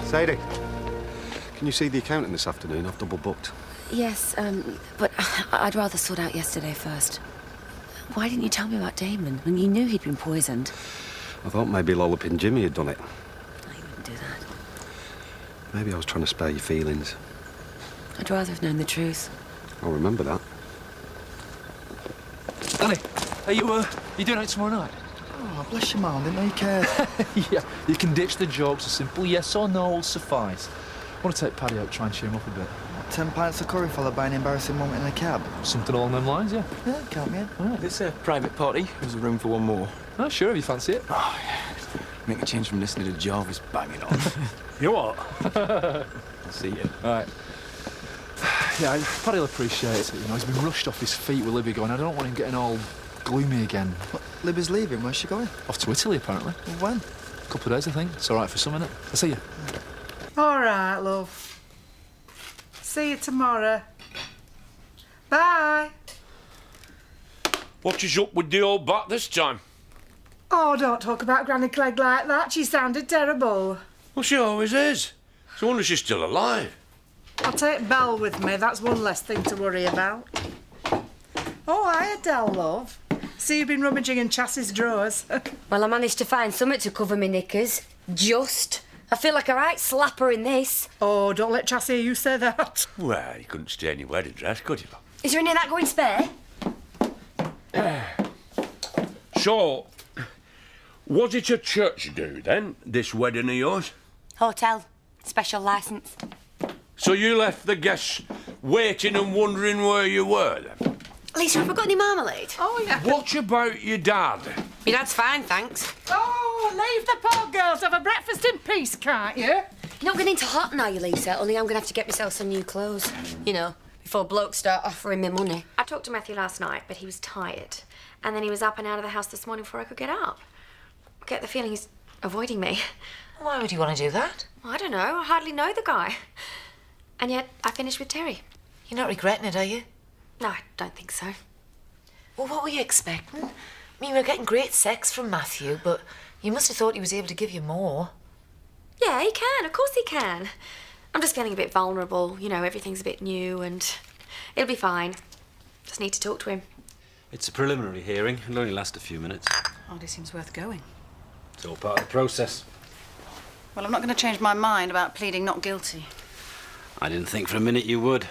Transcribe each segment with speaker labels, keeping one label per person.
Speaker 1: Sadie, can you see the accountant this afternoon? I've double booked.
Speaker 2: Yes, but I'd rather sort out yesterday first. Why didn't you tell me about Damon when you knew he'd been poisoned?
Speaker 1: I thought maybe Lollopin Jimmy had done it.
Speaker 2: No, you wouldn't do that.
Speaker 1: Maybe I was trying to spare your feelings.
Speaker 2: I'd rather have known the truth.
Speaker 1: I'll remember that.
Speaker 3: Danny, are you doing it tomorrow night?
Speaker 4: Oh, bless your man, didn't know you cared.
Speaker 3: Yeah, you can ditch the jokes. A simple yes or no will suffice. I want to take Paddy out, try and cheer him up a bit.
Speaker 4: 10 pints of curry followed by an embarrassing moment in a cab.
Speaker 3: Something along them lines, yeah.
Speaker 4: Yeah, count me in.
Speaker 3: All right.
Speaker 5: It's a private party. There's a room for one more.
Speaker 3: Oh, sure, if you fancy it.
Speaker 5: Oh, yeah. Make a change from listening to Jarvis banging on.
Speaker 6: You what?
Speaker 5: I'll see you.
Speaker 3: All right. Yeah, Paddy'll appreciate it, you know. He's been rushed off his feet with Libby going. I don't want him getting all gloomy again.
Speaker 4: What, Libby's leaving? Where's she going?
Speaker 3: Off to Italy, apparently.
Speaker 4: When?
Speaker 3: A couple of days, I think. It's all right for some, innit? I'll see you.
Speaker 7: All right, love. See you tomorrow. Bye.
Speaker 6: What is up with the old bat this time?
Speaker 7: Oh, don't talk about Granny Clegg like that. She sounded terrible.
Speaker 6: Well, she always is. It's a wonder she's still alive.
Speaker 7: I'll take Belle with me. That's one less thing to worry about. Oh, hi, Adele, love. See, you've been rummaging in Chassis' drawers.
Speaker 2: Well, I managed to find something to cover me knickers. Just. I feel like a right slapper in this.
Speaker 7: Oh, don't let Chassis hear you say that.
Speaker 6: Well, you couldn't stay in your wedding dress, could you?
Speaker 2: Is there any of that going spare?
Speaker 6: So, was it a church do, then, this wedding of yours?
Speaker 2: Hotel. Special licence.
Speaker 6: So you left the guests waiting and wondering where you were, then?
Speaker 2: Lisa, have I got any marmalade?
Speaker 7: Oh, yeah.
Speaker 6: What about your dad?
Speaker 2: Your dad's fine, thanks.
Speaker 7: Oh, leave the poor girls have a breakfast in peace, can't you?
Speaker 2: You're not getting into hot now, you Lisa, only I'm going to have to get myself some new clothes. You know, before blokes start offering me money.
Speaker 8: I talked to Matthew last night, but he was tired. And then he was up and out of the house this morning before I could get up. I get the feeling he's avoiding me.
Speaker 2: Why would you want to do that?
Speaker 8: I don't know. I hardly know the guy. And yet, I finished with Terry.
Speaker 2: You're not regretting it, are you?
Speaker 8: No, I don't think so.
Speaker 2: Well, what were you expecting? I mean, we were getting great sex from Matthew, but you must have thought he was able to give you more.
Speaker 8: Yeah, he can. Of course he can. I'm just feeling a bit vulnerable. You know, everything's a bit new and it'll be fine. Just need to talk to him.
Speaker 9: It's a preliminary hearing. It'll only last a few minutes.
Speaker 10: Hardly seems worth going.
Speaker 9: It's all part of the process.
Speaker 10: Well, I'm not going to change my mind about pleading not guilty.
Speaker 9: I didn't think for a minute you would.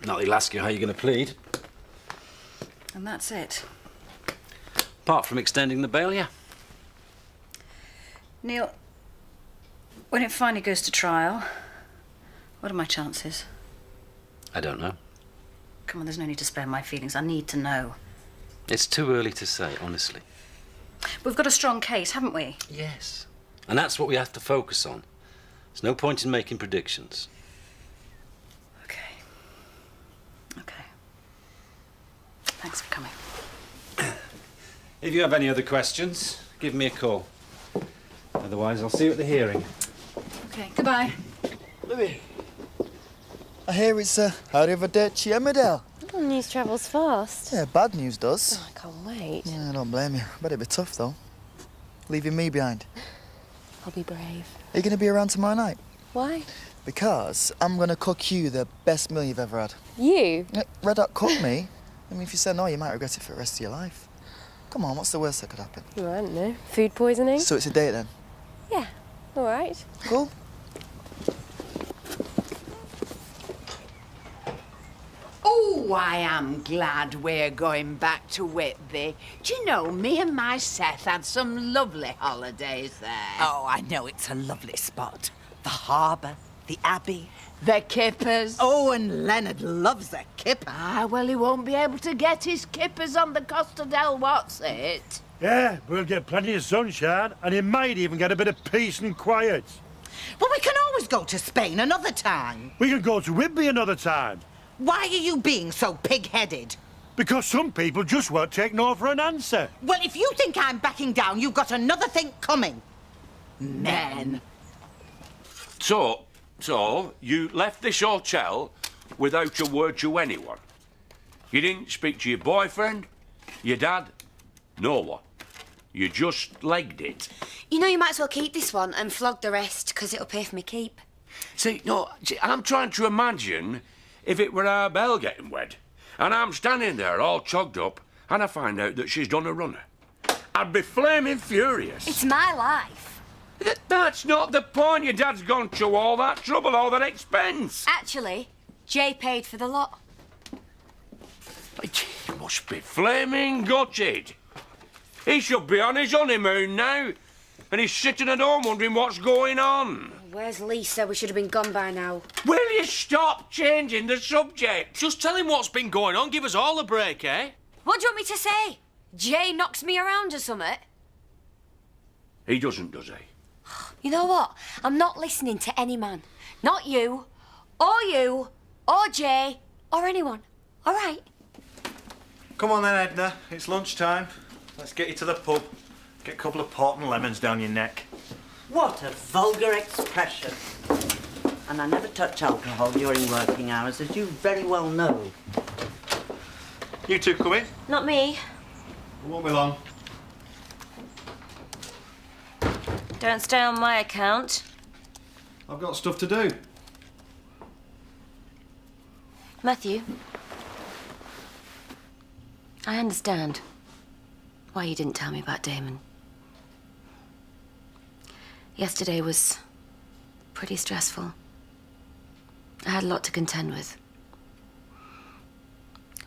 Speaker 9: Not that he'll ask you how you're going to plead.
Speaker 10: And that's it.
Speaker 9: Apart from extending the bail, yeah.
Speaker 10: Neil, when it finally goes to trial, what are my chances?
Speaker 9: I don't know.
Speaker 10: Come on, there's no need to spare my feelings. I need to know.
Speaker 9: It's too early to say, honestly.
Speaker 10: We've got a strong case, haven't we?
Speaker 9: Yes. And that's what we have to focus on. There's no point in making predictions.
Speaker 10: Okay. Okay. Thanks for coming.
Speaker 9: If you have any other questions, give me a call. Otherwise, I'll see you at the hearing.
Speaker 10: Okay, goodbye.
Speaker 4: Libby, I hear it's out of a ditchy Emmerdale.
Speaker 11: Oh, news travels fast.
Speaker 4: Yeah, bad news does.
Speaker 11: Oh, I can't wait.
Speaker 4: Yeah, I don't blame you. Bet it'd be tough, though. Leaving me behind.
Speaker 11: I'll be brave.
Speaker 4: Are you going to be around tomorrow night?
Speaker 11: Why?
Speaker 4: Because I'm going to cook you the best meal you've ever had.
Speaker 11: You?
Speaker 4: Yeah, Red Hot cook me. I mean, if you say no, you might regret it for the rest of your life. Come on, what's the worst that could happen?
Speaker 11: Well, I don't know. Food poisoning?
Speaker 4: So it's a date, then?
Speaker 11: Yeah, all right.
Speaker 4: Cool.
Speaker 12: Oh, I am glad we're going back to Whitby. Do you know, me and my Seth had some lovely holidays there.
Speaker 13: Oh, I know it's a lovely spot. The harbour, the abbey.
Speaker 12: The kippers.
Speaker 13: Oh, and Leonard loves a kipper.
Speaker 12: Ah, well, he won't be able to get his kippers on the Costa del What's-It.
Speaker 6: Yeah, we'll get plenty of sunshine, and he might even get a bit of peace and quiet.
Speaker 13: Well, we can always go to Spain another time.
Speaker 6: We can go to Whitby another time.
Speaker 13: Why are you being so pig-headed?
Speaker 6: Because some people just won't take no for an answer.
Speaker 13: Well, if you think I'm backing down, you've got another thing coming.
Speaker 12: Men.
Speaker 6: So, you left this hotel without a word to anyone? You didn't speak to your boyfriend, your dad, no one? You just legged it.
Speaker 2: You know, you might as well keep this one and flog the rest, because it'll pay for me keep.
Speaker 6: See, no, I'm trying to imagine if it were our Belle getting wed, and I'm standing there all chogged up, and I find out that she's done a runner. I'd be flaming furious.
Speaker 2: It's my life.
Speaker 6: That's not the point. Your dad's gone through all that trouble, all that expense.
Speaker 2: Actually, Jay paid for the lot.
Speaker 6: He must be flaming gutted. He should be on his honeymoon now, and he's sitting at home wondering what's going on.
Speaker 2: Where's Lisa? We should have been gone by now.
Speaker 6: Will you stop changing the subject?
Speaker 14: Just tell him what's been going on. Give us all a break, eh?
Speaker 2: What do you want me to say? Jay knocks me around or something?
Speaker 6: He doesn't, does he?
Speaker 2: You know what? I'm not listening to any man. Not you, or Jay, or anyone. All right?
Speaker 15: Come on then, Edna. It's lunchtime. Let's get you to the pub. Get a couple of port and lemons down your neck.
Speaker 13: What a vulgar expression. And I never touch alcohol during working hours, as you very well know.
Speaker 15: You two come in.
Speaker 2: Not me.
Speaker 15: It won't be long.
Speaker 2: Don't stay on my account.
Speaker 1: I've got stuff to do.
Speaker 2: Matthew, I understand why you didn't tell me about Damon. Yesterday was pretty stressful. I had a lot to contend with.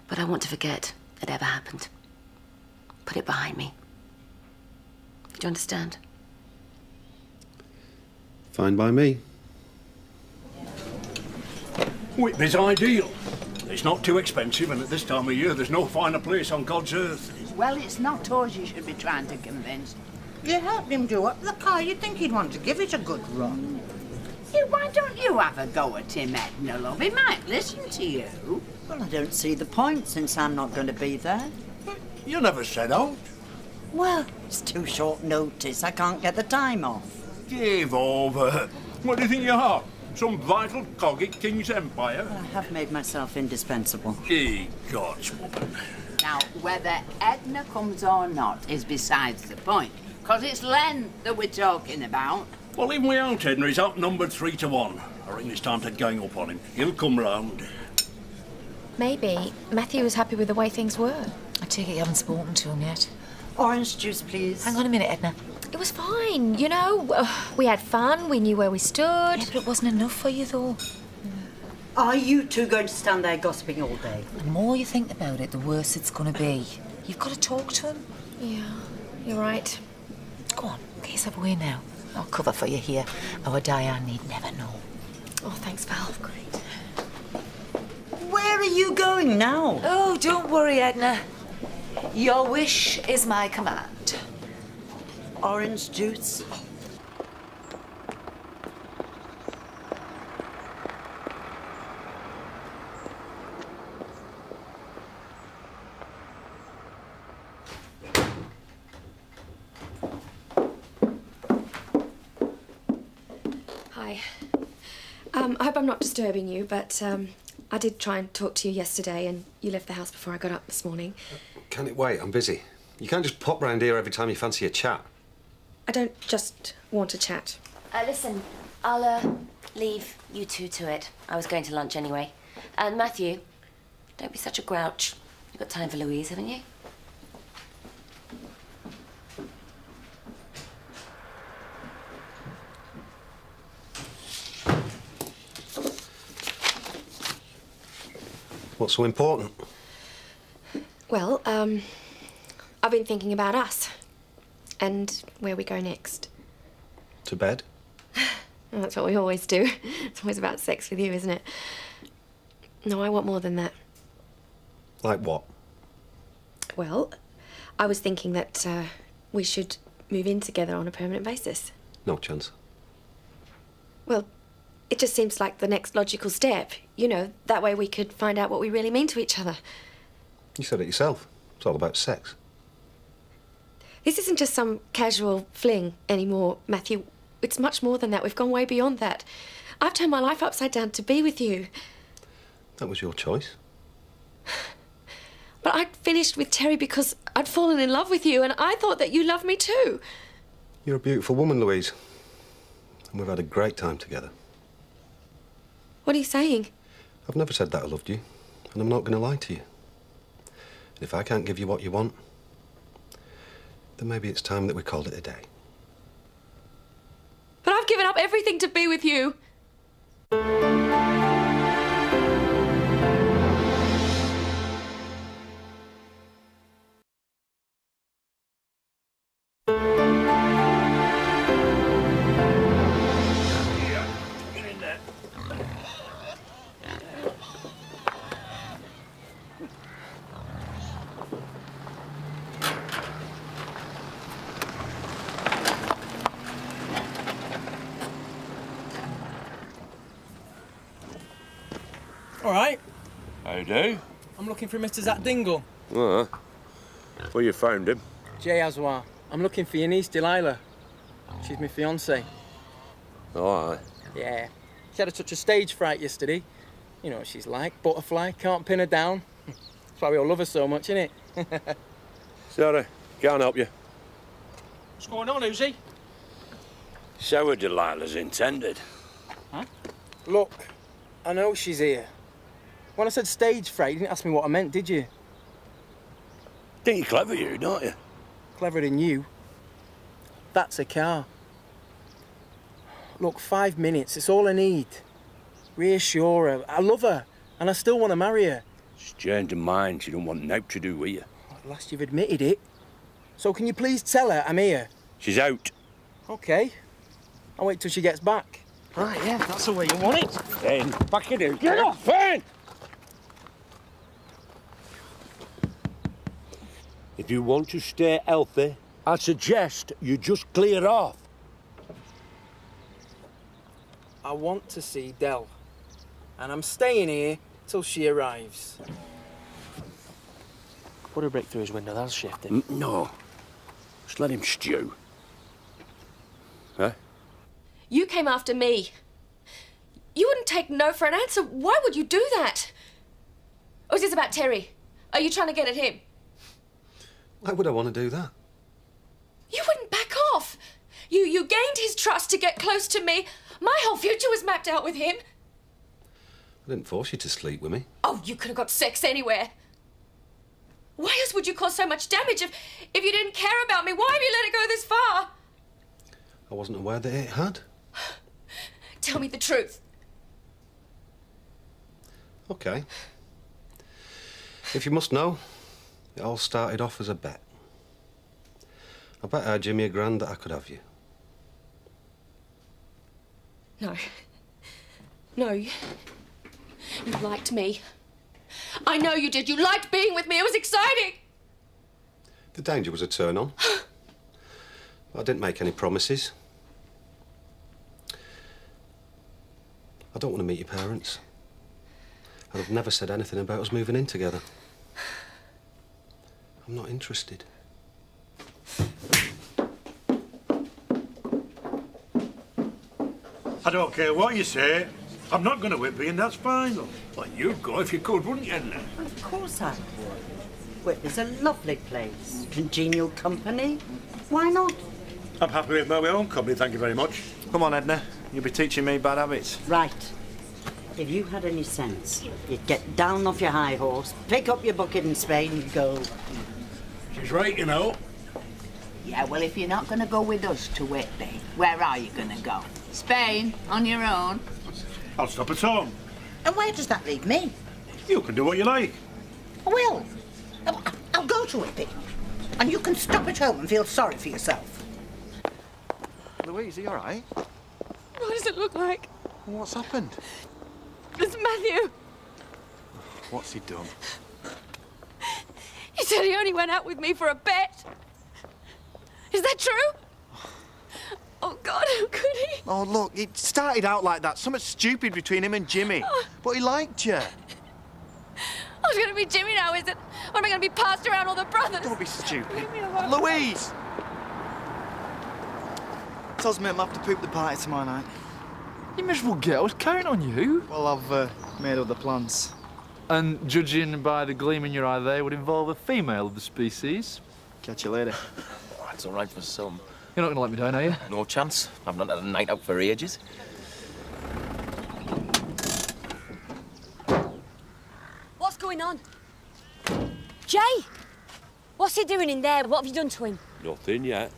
Speaker 2: But I want to forget it ever happened. Put it behind me. Do you understand?
Speaker 1: Fine by me.
Speaker 16: Whitby's ideal. It's not too expensive, and at this time of year, there's no finer place on God's earth.
Speaker 12: Well, it's not us you should be trying to convince.
Speaker 7: You helped him do up the car. You'd think he'd want to give it a good run.
Speaker 12: Why don't you have a go at him, Edna, love? He might listen to you.
Speaker 13: Well, I don't see the point, since I'm not going to be there.
Speaker 16: You never said out.
Speaker 13: Well, it's too short notice. I can't get the time off.
Speaker 16: Give over. What do you think you are? Some vital cog in King's Empire?
Speaker 13: I have made myself indispensable.
Speaker 16: Ye gods, woman.
Speaker 12: Now, whether Edna comes or not is besides the point, because it's Len that we're talking about.
Speaker 16: Well, even without Edna, he's outnumbered 3-1. I reckon it's time to gang up on him. He'll come round.
Speaker 8: Maybe Matthew was happy with the way things were.
Speaker 10: I take it you haven't spoken to him yet.
Speaker 13: Orange juice, please.
Speaker 10: Hang on a minute, Edna.
Speaker 8: It was fine, you know. We had fun, we knew where we stood.
Speaker 10: Yeah, but it wasn't enough for you, though.
Speaker 13: Are you two going to stand there gossiping all day?
Speaker 10: The more you think about it, the worse it's going to be. You've got to talk to him.
Speaker 8: Yeah, you're right.
Speaker 10: Go on, get yourself away now. I'll cover for you here. Our Diane need never know.
Speaker 8: Oh, thanks, Val. Great.
Speaker 13: Where are you going now?
Speaker 10: Oh, don't worry, Edna. Your wish is my command.
Speaker 13: Orange juice?
Speaker 8: Hi. I hope I'm not disturbing you, but I did try and talk to you yesterday, and you left the house before I got up this morning.
Speaker 1: Can it wait? I'm busy. You can't just pop round here every time you fancy a chat.
Speaker 8: I don't just want to chat.
Speaker 2: Listen, I'll leave you two to it. I was going to lunch anyway. And Matthew, don't be such a grouch. You've got time for Louise, haven't you?
Speaker 1: What's so important?
Speaker 8: Well, I've been thinking about us and where we go next.
Speaker 1: To bed?
Speaker 8: Well, that's what we always do. It's always about sex with you, isn't it? No, I want more than that.
Speaker 1: Like what?
Speaker 8: Well, I was thinking that we should move in together on a permanent basis.
Speaker 1: No chance.
Speaker 8: Well, it just seems like the next logical step. You know, that way we could find out what we really mean to each other.
Speaker 1: You said it yourself. It's all about sex.
Speaker 8: This isn't just some casual fling anymore, Matthew. It's much more than that. We've gone way beyond that. I've turned my life upside down to be with you.
Speaker 1: That was your choice.
Speaker 8: But I'd finished with Terry because I'd fallen in love with you, and I thought that you loved me too.
Speaker 1: You're a beautiful woman, Louise. And we've had a great time together.
Speaker 8: What are you saying?
Speaker 1: I've never said that I loved you, and I'm not going to lie to you. And if I can't give you what you want, then maybe it's time that we called it a day.
Speaker 8: But I've given up everything to be with you.
Speaker 17: All right.
Speaker 6: How you do?
Speaker 17: I'm looking for Mr. Zach Dingle.
Speaker 6: Well, well, you found him.
Speaker 17: Jay Aswar. I'm looking for your niece, Delilah. She's my fiancée.
Speaker 6: All right.
Speaker 17: Yeah. She had a touch of stage fright yesterday. You know what she's like. Butterfly, can't pin her down. That's why we all love her so much, innit?
Speaker 6: Sorry, can't help you.
Speaker 14: What's going on, Uzi?
Speaker 6: So were Delilah's intended.
Speaker 17: Huh? Look, I know she's here. When I said stage fright, you didn't ask me what I meant, did you?
Speaker 6: Think you're clever, you, don't you?
Speaker 17: Cleverer than you. That's a car. Look, 5 minutes, it's all I need. Reassure her. I love her, and I still want to marry her.
Speaker 6: She's changed her mind. She don't want nought to do with you.
Speaker 17: At last you've admitted it. So can you please tell her I'm here?
Speaker 6: She's out.
Speaker 17: OK. I'll wait till she gets back. Right, yeah, that's the way you want it.
Speaker 6: Then, back it out.
Speaker 17: Get off!
Speaker 6: Fine! If you want to stay healthy, I suggest you just clear off.
Speaker 17: I want to see Del. And I'm staying here till she arrives.
Speaker 14: Put a brick through his window, that'll shift him.
Speaker 6: No. Just let him stew. Huh?
Speaker 8: You came after me. You wouldn't take no for an answer. Why would you do that? Or is this about Terry? Are you trying to get at him?
Speaker 1: Why would I want to do that?
Speaker 8: You wouldn't back off. You gained his trust to get close to me. My whole future was mapped out with him.
Speaker 1: I didn't force you to sleep with me.
Speaker 8: Oh, you could have got sex anywhere. Why else would you cause so much damage if you didn't care about me? Why have you let it go this far?
Speaker 1: I wasn't aware that it had.
Speaker 8: Tell me the truth.
Speaker 1: OK. If you must know, it all started off as a bet. I bet our Jimmy $1,000 that I could have you.
Speaker 8: No. No. You liked me. I know you did. You liked being with me. It was exciting.
Speaker 1: The danger was a turn on. I didn't make any promises. I don't want to meet your parents. And I've never said anything about us moving in together. I'm not interested.
Speaker 16: I don't care what you say. I'm not going to whip you, and that's fine.
Speaker 14: Well, you'd go if you could, wouldn't you, Edna?
Speaker 13: Of course I would. Whitby's a lovely place. Congenial company. Why not?
Speaker 16: I'm happy with my own company, thank you very much.
Speaker 15: Come on, Edna. You'll be teaching me bad habits.
Speaker 13: Right. If you had any sense, you'd get down off your high horse, pick up your bucket in Spain and go.
Speaker 14: She's right, you know.
Speaker 12: Yeah, well, if you're not going to go with us to Whitby, where are you going to go? Spain, on your own?
Speaker 16: I'll stop at home.
Speaker 18: And where does that leave me?
Speaker 16: You can do what you like.
Speaker 18: I will. I'll go to Whitby. And you can stop at home and feel sorry for yourself.
Speaker 4: Louise, are you all right?
Speaker 8: What does it look like?
Speaker 4: What's happened?
Speaker 8: It's Matthew.
Speaker 4: What's he done?
Speaker 8: He said he only went out with me for a bet. Is that true? Oh, God, how could he?
Speaker 15: Oh, look, it started out like that. Something stupid between him and Jimmy. But he liked you.
Speaker 8: I was going to be Jimmy now, is it? Or am I going to be passed around all the brothers?
Speaker 15: Don't be stupid.
Speaker 8: Leave me alone.
Speaker 15: Louise!
Speaker 4: Tells me I'm going to have to poop the party tomorrow night.
Speaker 3: You miserable girl, I was counting on you.
Speaker 4: Well, I've made other plans.
Speaker 3: And judging by the gleam in your eye there, would involve a female of the species.
Speaker 4: Catch you later.
Speaker 19: Oh, it's all right for some.
Speaker 3: You're not going to let me down, are you?
Speaker 19: No chance. I've not had a night out for ages.
Speaker 20: What's going on? Jay! What's he doing in there? What have you done to him?
Speaker 6: Nothing yet.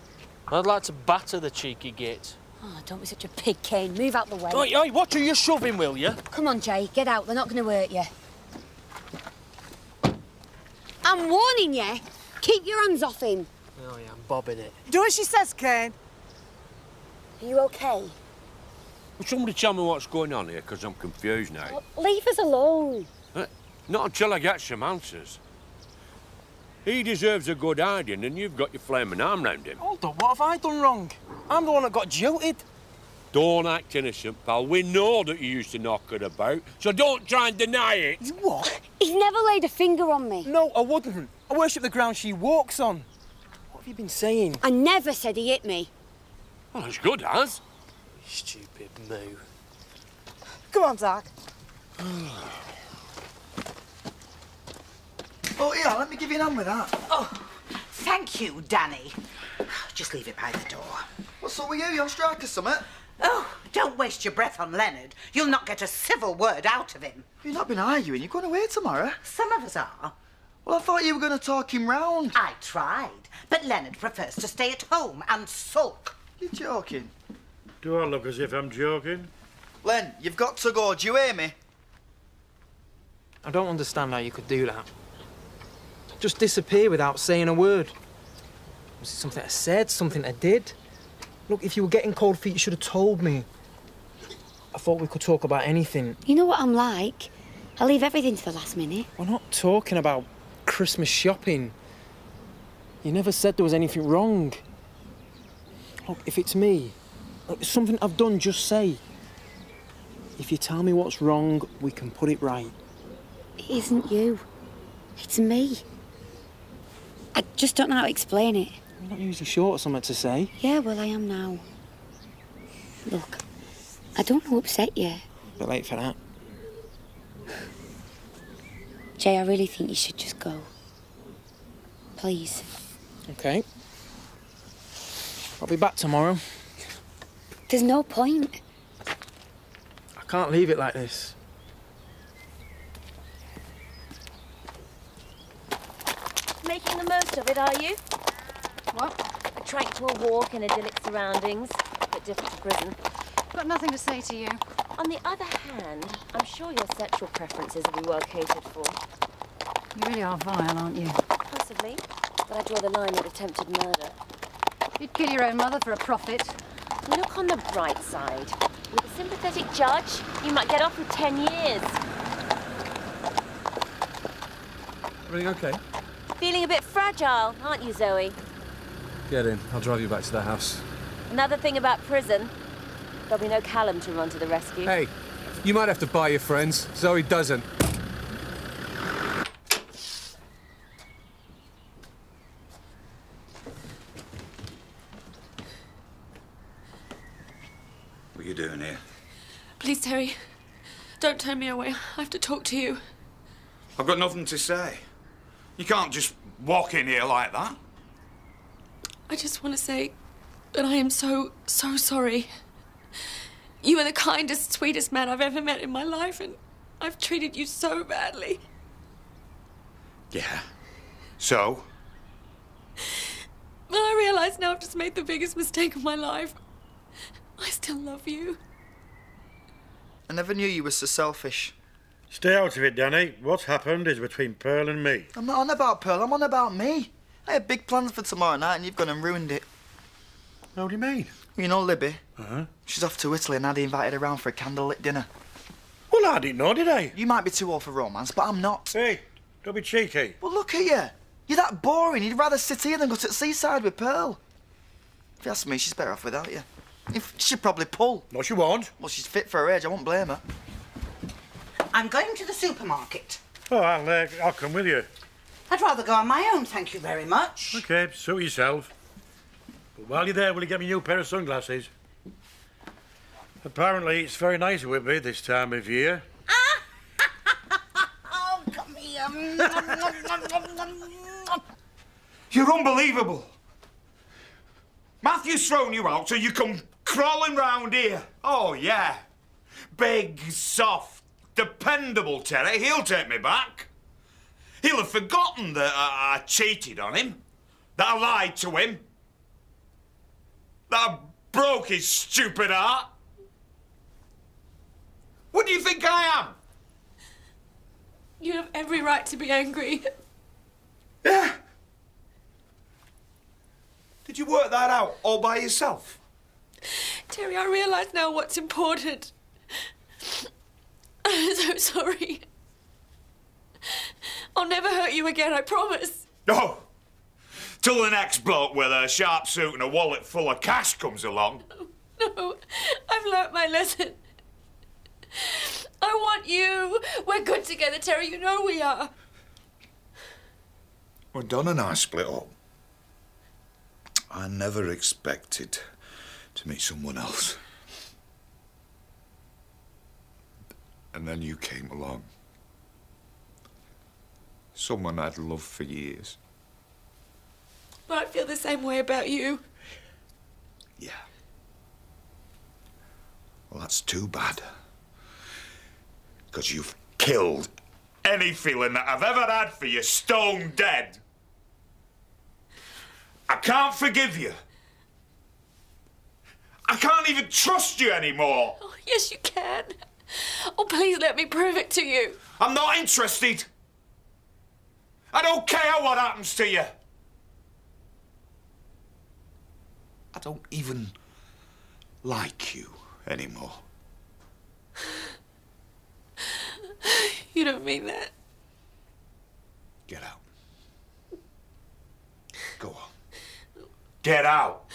Speaker 14: I'd like to batter the cheeky git.
Speaker 20: Oh, don't be such a pig, Kane. Move out the way.
Speaker 14: Oi, oi, watch who you're shoving, will you?
Speaker 20: Come on, Jay. Get out. They're not going to hurt you. I'm warning you. Keep your hands off him.
Speaker 14: Oh, yeah, I'm bobbing it.
Speaker 7: Do as she says, Kane.
Speaker 20: Are you okay?
Speaker 6: Will somebody tell me what's going on here, because I'm confused now.
Speaker 20: Leave us alone.
Speaker 6: Not until I get some answers. He deserves a good hiding, and you've got your flaming arm round him.
Speaker 17: Hold on, what have I done wrong? I'm the one that got jilted.
Speaker 6: Don't act innocent, pal. We know that you used to knock it about, so don't try and deny it.
Speaker 17: You what?
Speaker 20: He's never laid a finger on me.
Speaker 17: No, I wouldn't. I worship the ground she walks on. What have you been saying?
Speaker 20: I never said he hit me.
Speaker 6: Well, it's good, as.
Speaker 14: Stupid moo.
Speaker 7: Come on, Zach.
Speaker 4: Oh, yeah, let me give you an hand with that.
Speaker 18: Oh, thank you, Danny. Just leave it by the door.
Speaker 4: What's up with you? You on strike or something?
Speaker 18: Oh, don't waste your breath on Leonard. You'll not get a civil word out of him.
Speaker 4: You've not been arguing. You're going away tomorrow.
Speaker 18: Some of us are.
Speaker 4: Well, I thought you were going to talk him round.
Speaker 18: I tried, but Leonard prefers to stay at home and sulk.
Speaker 4: You're joking.
Speaker 16: Do I look as if I'm joking?
Speaker 4: Len, you've got to go. Do you hear me?
Speaker 17: I don't understand how you could do that. Just disappear without saying a word. Was it something I said, something I did? Look, if you were getting cold feet, you should have told me. I thought we could talk about anything.
Speaker 20: You know what I'm like? I leave everything to the last minute.
Speaker 17: We're not talking about Christmas shopping. You never said there was anything wrong. Look, if it's me, it's something I've done, just say. If you tell me what's wrong, we can put it right.
Speaker 20: It isn't you. It's me. I just don't know how to explain it.
Speaker 17: You're not usually short of something to say.
Speaker 20: Yeah, well, I am now. Look, I don't want to upset you.
Speaker 17: Bit late for that.
Speaker 20: Jay, I really think you should just go. Please.
Speaker 17: Okay. I'll be back tomorrow.
Speaker 20: There's no point.
Speaker 17: I can't leave it like this.
Speaker 2: Making the most of it, are you?
Speaker 11: What?
Speaker 2: A tranquil walk in idyllic surroundings, but different to prison.
Speaker 11: Got nothing to say to you.
Speaker 2: On the other hand, I'm sure your sexual preferences will be well catered for.
Speaker 10: You really are vile, aren't you?
Speaker 2: Possibly, but I draw the line at attempted murder.
Speaker 11: You'd kill your own mother for a profit.
Speaker 2: Look on the bright side. With a sympathetic judge, you might get off with 10 years.
Speaker 3: Everything okay?
Speaker 2: Feeling a bit fragile, aren't you, Zoe?
Speaker 3: Get in. I'll drive you back to the house.
Speaker 2: Another thing about prison, there'll be no Callum to run to the rescue.
Speaker 21: Hey, you might have to buy your friends. Zoe doesn't.
Speaker 22: What are you doing here?
Speaker 8: Please, Terry, don't turn me away. I have to talk to you.
Speaker 22: I've got nothing to say. You can't just walk in here like that.
Speaker 8: I just want to say that I am so sorry. You are the kindest, sweetest man I've ever met in my life, and I've treated you so badly.
Speaker 22: Yeah. So?
Speaker 8: Well, I realise now I've just made the biggest mistake of my life. I still love you.
Speaker 4: I never knew you were so selfish.
Speaker 16: Stay out of it, Danny. What's happened is between Pearl and me.
Speaker 4: I'm not on about Pearl, I'm on about me. I had big plans for tomorrow night and you've gone and ruined it.
Speaker 16: How do you mean?
Speaker 4: You know Libby?
Speaker 16: Uh-huh.
Speaker 4: She's off to Italy and I'd invited her round for a candlelit dinner.
Speaker 16: Well, I didn't know, did I?
Speaker 4: You might be too old for romance, but I'm not.
Speaker 16: Hey, don't be cheeky.
Speaker 4: Well, look at you. You're that boring. You'd rather sit here than go to the seaside with Pearl. If you ask me, she's better off without you. She'd probably pull.
Speaker 16: No, she won't.
Speaker 4: Well, she's fit for her age. I won't blame her.
Speaker 18: I'm going to the supermarket.
Speaker 16: Oh, I'll come with you.
Speaker 18: I'd rather go on my own, thank you very much.
Speaker 16: OK, suit yourself. But while you're there, will you get me a new pair of sunglasses? Apparently, it's very nice at Whitby this time of year.
Speaker 18: Oh,
Speaker 22: You're unbelievable. Matthew's thrown you out so you come crawling round here. Oh, yeah. Big, soft, dependable Terry. He'll take me back. He'll have forgotten that I cheated on him, that I lied to him, that I broke his stupid heart. What do you think I am?
Speaker 8: You have every right to be angry.
Speaker 22: Yeah. Did you work that out all by yourself?
Speaker 8: Terry, I realise now what's important. I'm so sorry. I'll never hurt you again, I promise.
Speaker 22: No. Till the next bloke with a sharp suit and a wallet full of cash comes along.
Speaker 8: No, I've learnt my lesson. I want you. We're good together, Terry. You know we are.
Speaker 22: When Don and I split up, I never expected to meet someone else. And then you came along. Someone I'd loved for years.
Speaker 8: But I feel the same way about you.
Speaker 22: Yeah. Well, that's too bad. Because you've killed any feeling that I've ever had for you stone dead. I can't forgive you. I can't even trust you anymore.
Speaker 8: Oh, yes, you can. Oh, please let me prove it to you.
Speaker 22: I'm not interested. I don't care what happens to you. I don't even like you anymore.
Speaker 8: You don't mean that.
Speaker 22: Get out. Go on. Get out.